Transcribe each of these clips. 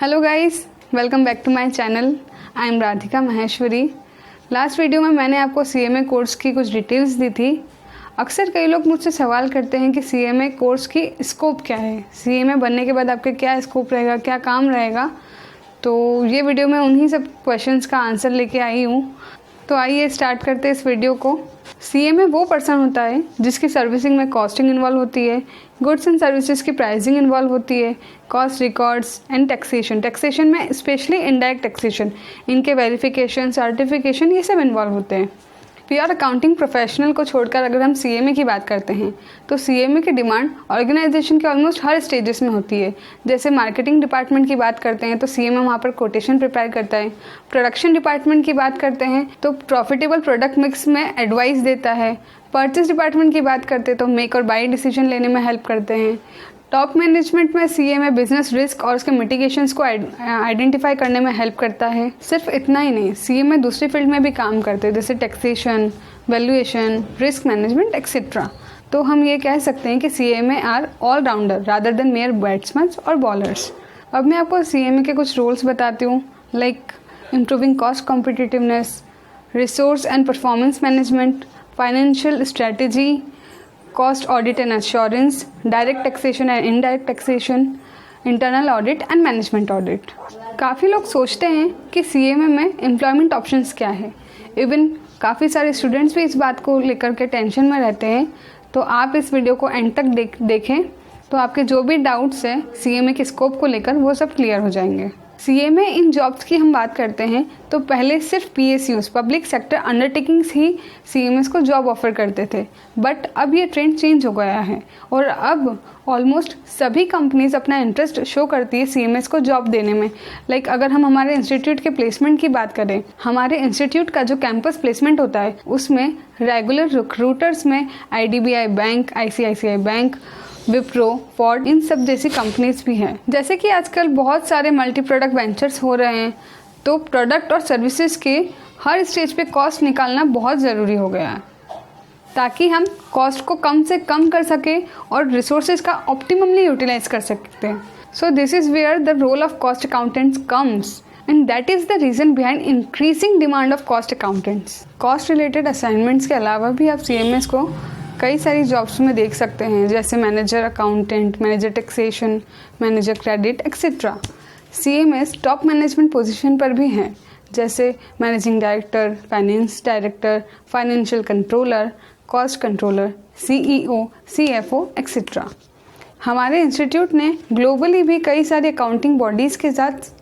Hello guys, welcome back to my channel. I am Radhika Maheshwari. Last video में मैंने आपको CMA course की कुछ डिटेल्स दी थी। अक्सर कई लोग मुझसे सवाल करते हैं कि सीएमए कोर्स की स्कोप क्या है, सीएमए बनने के बाद आपके क्या स्कोप रहेगा, क्या काम रहेगा। तो ये वीडियो में उन्हीं सब क्वेश्चंस का आंसर लेके आई हूँ। तो आइए स्टार्ट करते हैं इस वीडियो को। सीएमए वो पर्सन होता है जिसकी सर्विसिंग में कॉस्टिंग इन्वॉल्व होती है, गुड्स एंड सर्विसेज की प्राइसिंग इन्वॉल्व होती है, कॉस्ट रिकॉर्ड्स एंड टैक्सेशन में स्पेशली इनडायरेक्ट टैक्सेशन, इनके वेरिफिकेशन, सर्टिफिकेशन, ये सब इन्वॉल्व होते हैं। पीआर अकाउंटिंग प्रोफेशनल को छोड़कर अगर हम सीएमए की बात करते हैं तो सीएमए की डिमांड ऑर्गेनाइजेशन के ऑलमोस्ट हर स्टेजेस में होती है। जैसे मार्केटिंग डिपार्टमेंट की बात करते हैं तो सीएमए वहाँ पर कोटेशन प्रिपेयर करता है। प्रोडक्शन डिपार्टमेंट की बात करते हैं तो प्रॉफिटेबल प्रोडक्ट मिक्स में एडवाइस देता है। परचेज डिपार्टमेंट की बात करते हैं तो मेक और बाई डिसीजन लेने में हेल्प करते हैं। टॉप मैनेजमेंट में सीएमए बिजनेस रिस्क और उसके मिटिगेशंस को आइडेंटिफाई करने में हेल्प करता है। सिर्फ इतना ही नहीं, सीएमए दूसरी फील्ड में भी काम करते हैं, जैसे taxation, valuation, risk management etcetera. तो हम ये कह सकते हैं कि CMA are all rounder rather than mere batsman और बॉलर्स। अब मैं आपको सीएमए के कुछ रोल्स बताती हूँ, like improving cost competitiveness, resource and performance management, financial strategy, cost audit and assurance, direct taxation and indirect taxation, internal audit and management audit. काफ़ी लोग सोचते हैं कि सीएमए में एम्प्लॉयमेंट ऑप्शंस क्या है। इवन काफ़ी सारे स्टूडेंट्स भी इस बात को लेकर के टेंशन में रहते हैं। तो आप इस वीडियो को एंड तक देखें तो आपके जो भी डाउट्स हैं सीएमए के स्कोप को लेकर वो सब क्लियर हो जाएंगे। सीएमए इन जॉब्स की हम बात करते हैं तो पहले सिर्फ पीएसयूज, पब्लिक सेक्टर अंडरटेकिंग्स ही सीएमएस को जॉब ऑफर करते थे, बट अब ये ट्रेंड चेंज हो गया है और अब ऑलमोस्ट सभी कंपनीज अपना इंटरेस्ट शो करती है सीएमएस को जॉब देने में। लाइक अगर हम हमारे इंस्टीट्यूट के प्लेसमेंट की बात करें, हमारे इंस्टीट्यूट का जो कैंपस प्लेसमेंट होता है उसमें रेगुलर रिक्रूटर्स में IDBI bank, ICICI bank, Wipro, Ford, इन सब जैसी कंपनीज भी हैं। जैसे कि आजकल बहुत सारे मल्टी प्रोडक्ट वेंचर्स हो रहे हैं तो प्रोडक्ट और सर्विसेज के हर स्टेज पे कॉस्ट निकालना बहुत ज़रूरी हो गया है ताकि हम कॉस्ट को कम से कम कर सकें और रिसोर्सेज का ऑप्टिममली यूटिलाइज कर सकते हैं। So this is where the role of cost accountants comes and that is the reason behind increasing demand of cost accountants. Cost related assignments के अलावा भी आप सीएमएस को कई सारी जॉब्स में देख सकते हैं, जैसे manager accountant, manager taxation, manager credit etcetera. CMS top management position पर भी हैं, जैसे managing director, finance director, financial controller, cost controller, CEO, CFO etcetera. हमारे इंस्टीट्यूट ने ग्लोबली भी कई सारी अकाउंटिंग बॉडीज़ के साथ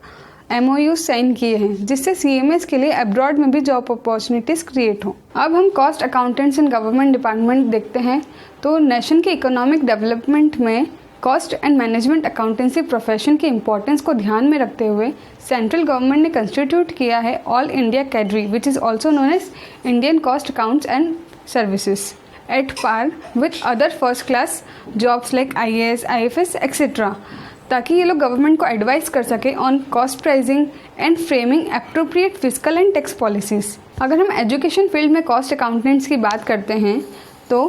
MOU साइन किए हैं, जिससे सीएमएस के लिए अब्रॉड में भी जॉब अपॉर्चुनिटीज़ क्रिएट हों। अब हम cost accountants in government department देखते हैं तो नेशन के इकोनॉमिक डेवलपमेंट में cost and management accountancy profession की इंपॉर्टेंस को ध्यान में रखते हुए सेंट्रल गवर्नमेंट ने कंस्टिट्यूट किया है all India cadre, which is also known as Indian cost accounts and services, at par with other first class jobs like IAS, IFS etcetera, ताकि ये लोग गवर्नमेंट को एडवाइस कर सके on cost pricing and framing appropriate physical and tax policies. अगर हम education field में cost accountants की बात करते हैं तो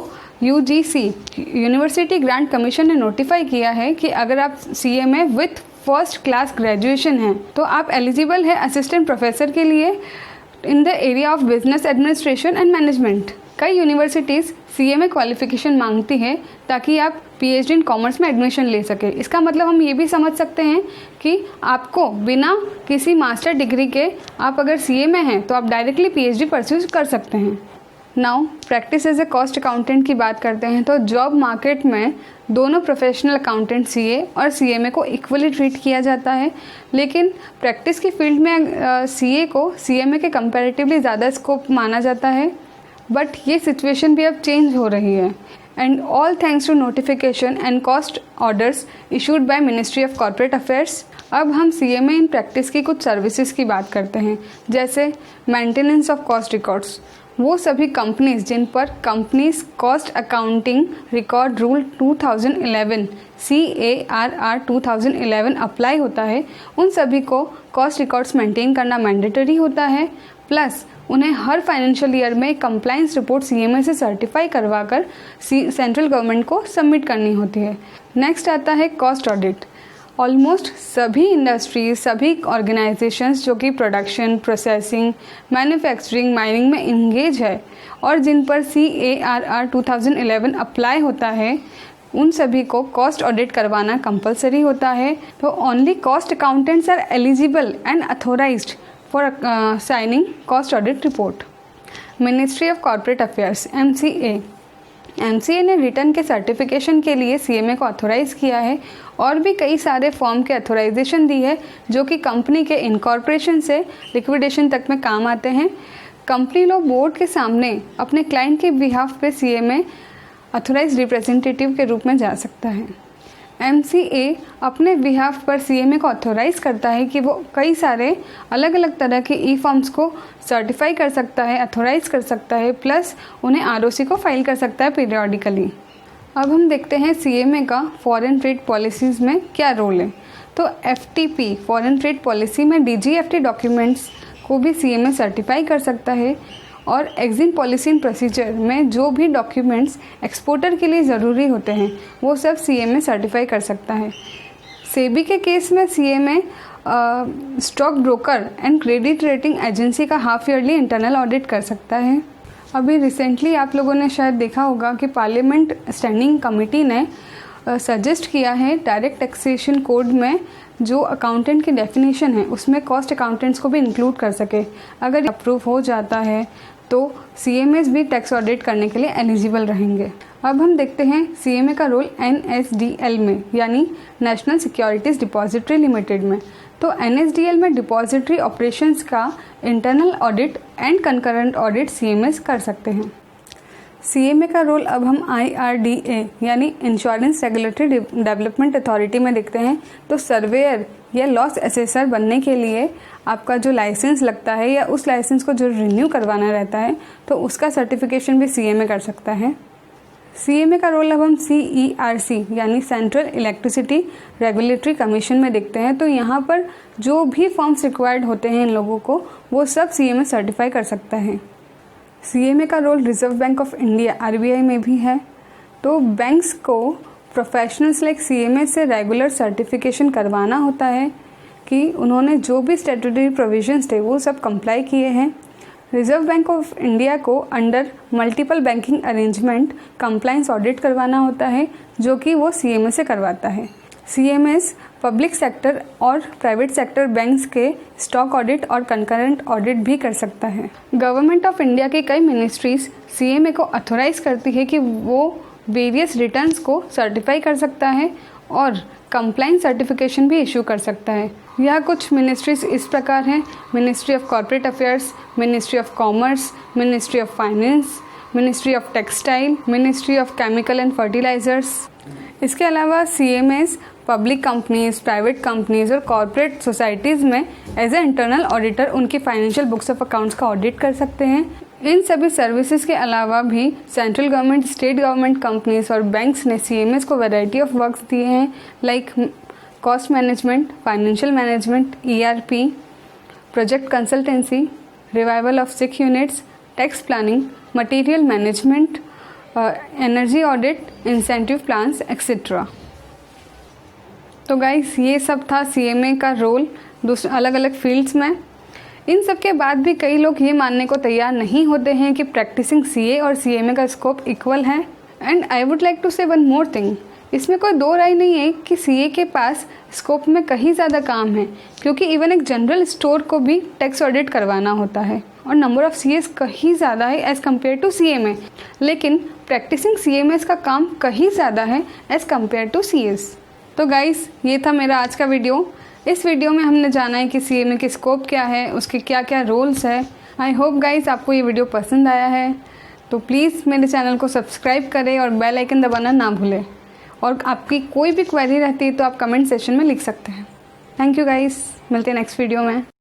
UGC, यूनिवर्सिटी ग्रांट कमीशन ने नोटिफाई किया है कि अगर आप CMA with first class graduation हैं तो आप एलिजिबल है असिस्टेंट प्रोफेसर के लिए in the area of business administration and management. कई यूनिवर्सिटीज़ सीएमए क्वालिफिकेशन मांगती है ताकि आप PhD इन कॉमर्स में एडमिशन ले सके। इसका मतलब हम ये भी समझ सकते हैं कि आपको बिना किसी मास्टर डिग्री के आप अगर सीएमए हैं तो आप डायरेक्टली PhD परस्यू कर सकते हैं। Now practice as a cost accountant की बात करते हैं तो जॉब मार्केट में दोनों प्रोफेशनल अकाउंटेंट CA और CMA को इक्वली ट्रीट किया जाता है, लेकिन प्रैक्टिस की फील्ड में CA को CMA के कंपैरेटिवली ज़्यादा स्कोप माना जाता है। बट ये सिचुएशन भी अब चेंज हो रही है and all thanks to notification and cost orders issued by ministry of corporate affairs. अब हम सीएमए इन प्रैक्टिस की कुछ सर्विसेज की बात करते हैं, जैसे मेंटेनेंस ऑफ कॉस्ट रिकॉर्ड्स। वो सभी कंपनीज जिन पर companies cost accounting record rule 2011 CARR 2011 apply होता है, उन सभी को कॉस्ट रिकॉर्ड्स मेंटेन करना मैंडेटरी होता है। प्लस उन्हें हर फाइनेंशियल ईयर में कंप्लायंस रिपोर्ट सीएमए से सर्टिफाई करवाकर सेंट्रल गवर्नमेंट को सबमिट करनी होती है। नेक्स्ट आता है कॉस्ट ऑडिट। ऑलमोस्ट सभी इंडस्ट्रीज, सभी ऑर्गेनाइजेशंस जो कि प्रोडक्शन, प्रोसेसिंग, मैन्युफैक्चरिंग, माइनिंग में इंगेज है और जिन पर CARR 2011 अप्लाई होता है, उन सभी को कॉस्ट ऑडिट करवाना कंपलसरी होता है। तो only cost accountants are eligible and authorized for signing cost audit report. Ministry of corporate affairs MCA ने रिटर्न के सर्टिफिकेशन के लिए CMA को ऑथोराइज़ किया है और भी कई सारे फॉर्म के अथोराइजेशन दी है जो कि कंपनी के इनकॉर्पोरेशन से लिक्विडेशन तक में काम आते हैं। कंपनी लॉ बोर्ड के सामने अपने क्लाइंट के बिहाफ पे CMA अथोराइज रिप्रेजेंटेटिव के रूप में जा सकता है। MCA अपने बिहाफ पर CMA को ऑथोराइज़ करता है कि वो कई सारे अलग अलग तरह के ई-फॉर्म्स को सर्टिफाई कर सकता है, अथोराइज़ कर सकता है, प्लस उन्हें ROC को फाइल कर सकता है पीरियडिकली। अब हम देखते हैं CMA का फॉरेन ट्रेड पॉलिसीज़ में क्या रोल है। तो FTP फॉरेन ट्रेड पॉलिसी में DGFT डॉक्यूमेंट्स को भी CMA सर्टिफाई कर सकता है और एग्जिम पॉलिसी एंड प्रोसीजर में जो भी डॉक्यूमेंट्स एक्सपोर्टर के लिए ज़रूरी होते हैं वो सब CMA सर्टिफाई कर सकता है। सेबी के केस में CMA stock broker and credit rating agency का हाफ ईयरली इंटरनल ऑडिट कर सकता है। अभी रिसेंटली आप लोगों ने शायद देखा होगा कि पार्लियामेंट स्टैंडिंग कमेटी ने सजेस्ट किया है डायरेक्ट टैक्सेशन कोड में जो अकाउंटेंट की डेफिनेशन है उसमें कॉस्ट अकाउंटेंट्स को भी इंक्लूड कर सके। अगर अप्रूव हो जाता है तो CMAs भी टैक्स ऑडिट करने के लिए एलिजिबल रहेंगे। अब हम देखते हैं CMA का रोल NSDL में यानी नेशनल सिक्योरिटीज़ डिपॉजिटरी लिमिटेड में। तो NSDL में डिपॉजिटरी ऑपरेशंस का internal audit and concurrent audit CMAs कर सकते हैं। CMA का रोल अब हम IRDA यानी इंश्योरेंस रेगुलेटरी डेवलपमेंट अथॉरिटी में देखते हैं। तो सर्वेयर या लॉस असेसर बनने के लिए आपका जो लाइसेंस लगता है या उस लाइसेंस को जो रिन्यू करवाना रहता है तो उसका सर्टिफिकेशन भी CMA कर सकता है। CMA का रोल अब हम CERC यानी सेंट्रल इलेक्ट्रिसिटी रेगुलेटरी कमीशन में देखते हैं। तो यहाँ पर जो भी फॉर्म्स रिक्वायर्ड होते हैं इन लोगों को वो सब CMA सर्टिफाई कर सकता है। CMA का role reserve bank of India RBI में भी है। तो बैंक्स को प्रोफेशनल्स लाइक CMA से रेगुलर सर्टिफिकेशन करवाना होता है कि उन्होंने जो भी स्टैट्यूटरी प्रोविजंस थे वो सब कंप्लाई किए हैं। रिजर्व बैंक ऑफ इंडिया को under multiple banking arrangement compliance audit करवाना होता है जो कि वो CMA से करवाता है। CMAs पब्लिक सेक्टर और प्राइवेट सेक्टर बैंक्स के स्टॉक ऑडिट और कंकरेंट ऑडिट भी कर सकता है। गवर्नमेंट ऑफ इंडिया की कई मिनिस्ट्रीज CMA को अथोराइज करती है कि वो वेरियस रिटर्न्स को सर्टिफाई कर सकता है और कंप्लाइंस सर्टिफिकेशन भी इशू कर सकता है। यह कुछ मिनिस्ट्रीज इस प्रकार हैं: ministry of corporate affairs, ministry of commerce, ministry of finance, ministry of textile, ministry of chemical and fertilizers. इसके अलावा CMAs public companies, private companies और कॉर्पोरेट सोसाइटीज़ में एज ए इंटरनल ऑडिटर उनकी फाइनेंशियल बुक्स ऑफ अकाउंट्स का audit कर सकते हैं। इन सभी सर्विसेज के अलावा भी central government, state government companies और बैंक्स ने CMAs को वैरायटी ऑफ वर्क्स दिए हैं like cost management, financial management, ERP, project consultancy, revival of sick units, tax planning, material management, energy audit, incentive plans etcetera. तो guys ये सब था CMA का रोल अलग अलग फील्ड्स में। इन सब के बाद भी कई लोग ये मानने को तैयार नहीं होते हैं कि प्रैक्टिसिंग CA और CMA का स्कोप इक्वल है। And I would like to say one more thing, इसमें कोई दो राय नहीं है कि CA के पास स्कोप में कहीं ज़्यादा काम है, क्योंकि इवन एक जनरल स्टोर को भी टैक्स ऑडिट करवाना होता है और नंबर ऑफ़ CAs कहीं ज़्यादा है एज़ कम्पेयर टू CMA। लेकिन प्रैक्टिसिंग CMAs का काम कहीं ज़्यादा है एज़ कम्पेयर टू CAs। तो गाइस ये था मेरा आज का वीडियो। इस वीडियो में हमने जाना है कि CMA की स्कोप क्या है, उसके क्या क्या रोल्स है। आई होप गाइस आपको ये वीडियो पसंद आया है, तो प्लीज़ मेरे चैनल को सब्सक्राइब करें और बेल आइकन दबाना ना भूलें। और आपकी कोई भी क्वेरी रहती है तो आप कमेंट सेक्शन में लिख सकते हैं। थैंक यू गाइस, मिलते हैं नेक्स्ट वीडियो में।